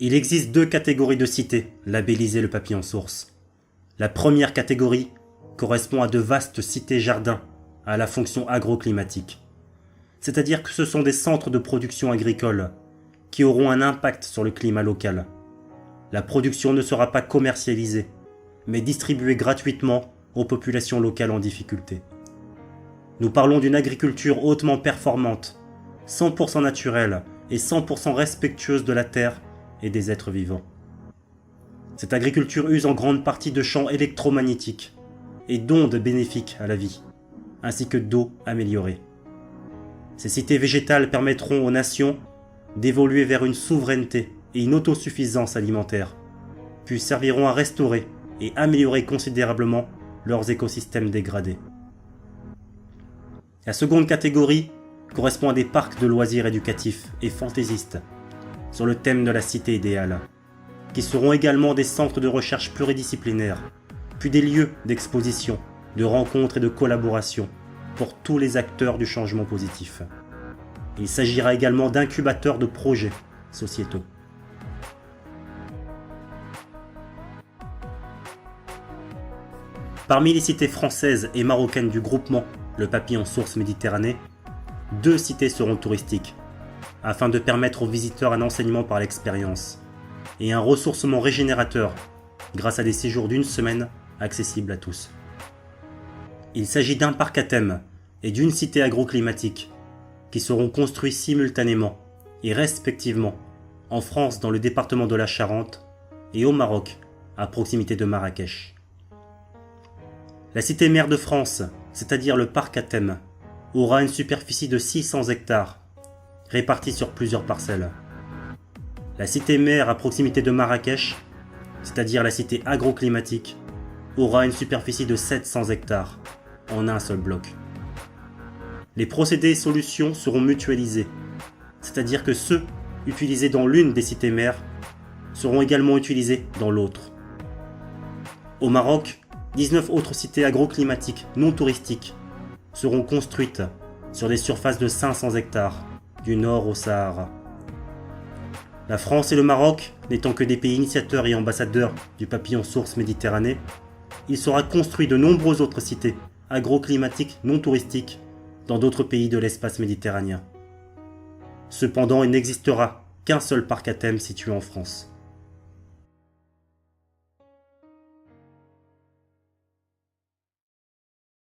Il existe deux catégories de cités labellisées le papillon source. La première catégorie correspond à de vastes cités-jardins à la fonction agroclimatique. C'est-à-dire que ce sont des centres de production agricole qui auront un impact sur le climat local. La production ne sera pas commercialisée, mais distribuée gratuitement aux populations locales en difficulté. Nous parlons d'une agriculture hautement performante, 100% naturelle et 100% respectueuse de la terre et des êtres vivants. Cette agriculture use en grande partie de champs électromagnétiques et d'ondes bénéfiques à la vie, ainsi que d'eau améliorée. Ces cités végétales permettront aux nations d'évoluer vers une souveraineté et une autosuffisance alimentaire, puis serviront à restaurer et améliorer considérablement leurs écosystèmes dégradés. La seconde catégorie correspond à des parcs de loisirs éducatifs et fantaisistes sur le thème de la cité idéale, qui seront également des centres de recherche pluridisciplinaires, puis des lieux d'exposition, de rencontres et de collaboration pour tous les acteurs du changement positif. Il s'agira également d'incubateurs de projets sociétaux. Parmi les cités françaises et marocaines du groupement Le Papillon Source Méditerranée, 2 cités seront touristiques, afin de permettre aux visiteurs un enseignement par l'expérience et un ressourcement régénérateur grâce à des séjours d'1 semaine accessibles à tous. Il s'agit d'un parc à thème et d'une cité agroclimatique qui seront construits simultanément et respectivement en France dans le département de la Charente et au Maroc à proximité de Marrakech. La cité mère de France, c'est-à-dire le parc à thème, aura une superficie de 600 hectares répartis sur plusieurs parcelles. La cité mère à proximité de Marrakech, c'est-à-dire la cité agroclimatique, aura une superficie de 700 hectares en un seul bloc. Les procédés et solutions seront mutualisés, c'est-à-dire que ceux utilisés dans l'une des cités mères seront également utilisés dans l'autre. Au Maroc, 19 autres cités agroclimatiques non touristiques seront construites sur des surfaces de 500 hectares, du nord au Sahara. La France et le Maroc n'étant que des pays initiateurs et ambassadeurs du papillon source Méditerranée, il sera construit de nombreuses autres cités agroclimatiques non touristiques dans d'autres pays de l'espace méditerranéen. Cependant, il n'existera qu'un seul parc à thème situé en France.